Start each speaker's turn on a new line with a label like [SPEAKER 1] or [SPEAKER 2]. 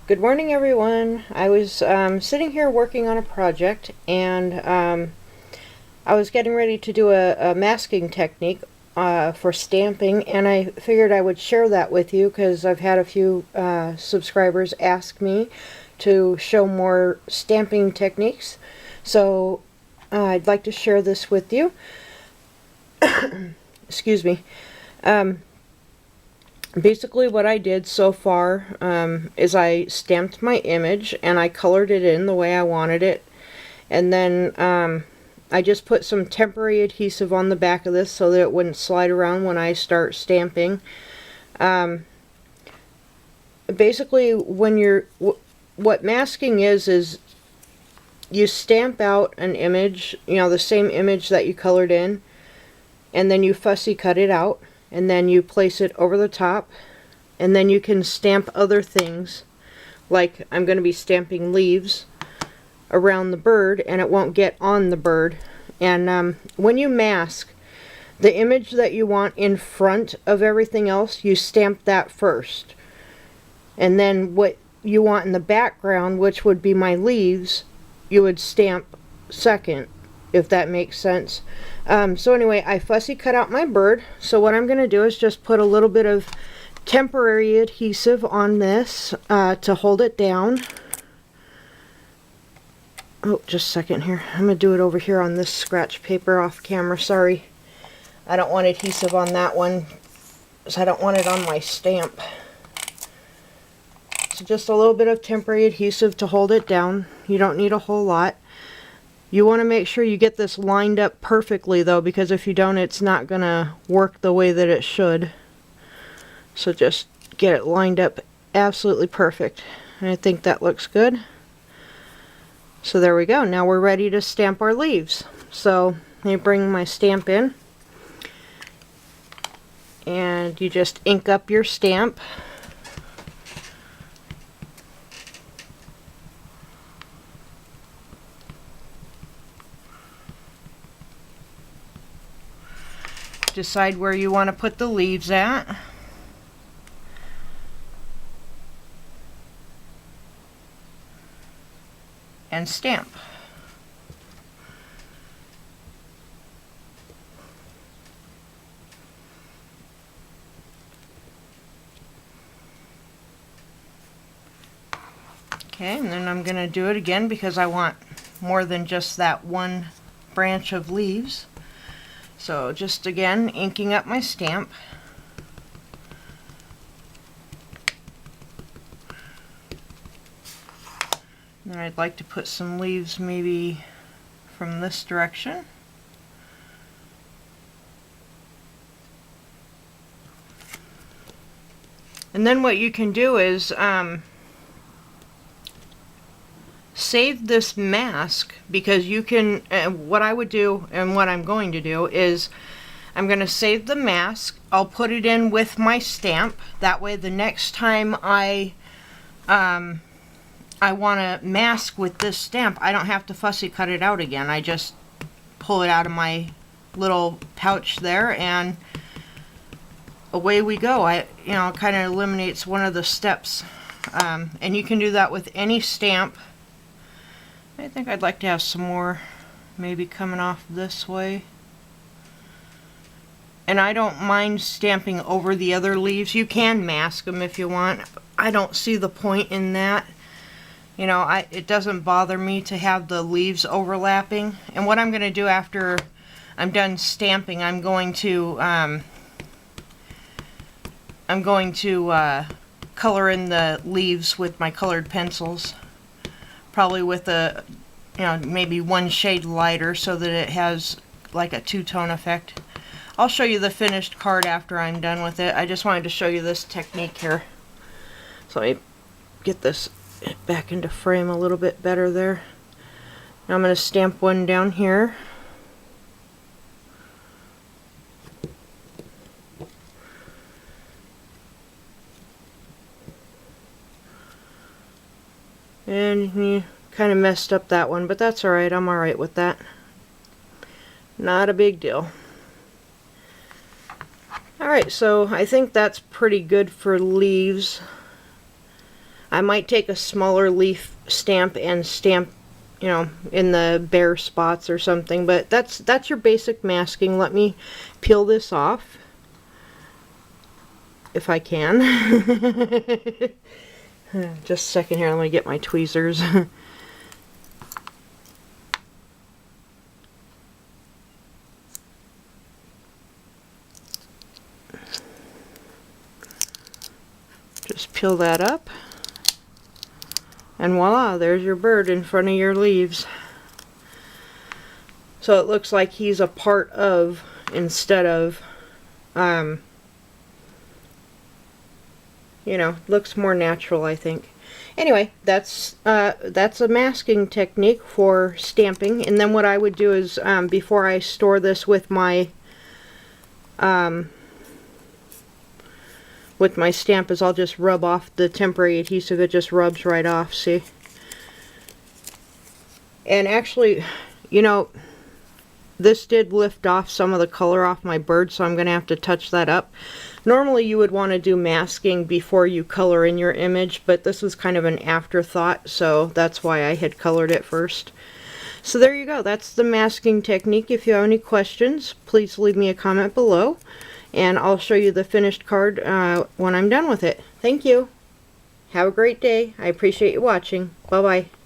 [SPEAKER 1] Good morning, everyone. I was sitting here working on a project, and I was getting ready to do a masking technique for stamping, and I figured I would share that with you because I've had a few subscribers ask me to show more stamping techniques. So I'd like to share this with you. Excuse me. Basically what I did so far is I stamped my image and I colored it in the way I wanted it, and then I just put some temporary adhesive on the back of this so that it wouldn't slide around when I start stamping. Basically what masking is you stamp out an image, the same image that you colored in, and then you fussy cut it out, and then you place it over the top, and then you can stamp other things, like I'm going to be stamping leaves around the bird, and it won't get on the bird. And when you mask, the image that you want in front of everything else, you stamp that first, and then what you want in the background, which would be my leaves, you would stamp second, if that makes sense. So anyway, I fussy cut out my bird, so what I'm going to do is just put a little bit of temporary adhesive on this to hold it down. Oh, just a second here. I'm going to do it over here on this scratch paper off camera. Sorry. I don't want adhesive on that one, because I don't want it on my stamp. So just a little bit of temporary adhesive to hold it down. You don't need a whole lot. You want to make sure you get this lined up perfectly though, because if you don't, it's not going to work the way that it should. So just get it lined up absolutely perfect. And I think that looks good. So there we go. Now we're ready to stamp our leaves. So let me bring my stamp in. And you just ink up your stamp. Decide where you want to put the leaves at. And stamp. Okay, and then I'm going to do it again because I want more than just that one branch of leaves. So just again, inking up my stamp. And then I'd like to put some leaves maybe from this direction. And then what you can do is save this mask, because you can, what I would do and what I'm going to do is I'm going to save the mask. I'll put it in with my stamp. That way the next time I want to mask with this stamp, I don't have to fussy cut it out again. I just pull it out of my little pouch there and away we go. It kind of eliminates one of the steps. And you can do that with any stamp. I think I'd like to have some more maybe coming off this way. And I don't mind stamping over the other leaves. You can mask them if you want. I don't see the point in that. It doesn't bother me to have the leaves overlapping. And what I'm going to do after I'm done stamping, I'm going to color in the leaves with my colored pencils. Probably with a, maybe one shade lighter so that it has like a two-tone effect. I'll show you the finished card after I'm done with it. I just wanted to show you this technique here. So let me get this back into frame a little bit better there. Now I'm going to stamp one down here. And you kind of messed up that one, but that's alright. I'm alright with that. Not a big deal. Alright, so I think that's pretty good for leaves. I might take a smaller leaf stamp and stamp, you know, in the bare spots or something, but that's your basic masking. Let me peel this off if I can. Just a second here, let me get my tweezers. Just peel that up, and voila, there's your bird in front of your leaves. So it looks like he's a part of instead of, you know, looks more natural, I think. Anyway, that's a masking technique for stamping. And then what I would do is, before I store this with my stamp, is I'll just rub off the temporary adhesive. It just rubs right off, see? And actually, you know, this did lift off some of the color off my bird, so I'm going to have to touch that up. Normally you would want to do masking before you color in your image, but this was kind of an afterthought, so that's why I had colored it first. So there you go. That's the masking technique. If you have any questions, please leave me a comment below, and I'll show you the finished card when I'm done with it. Thank you. Have a great day. I appreciate you watching. Bye-bye.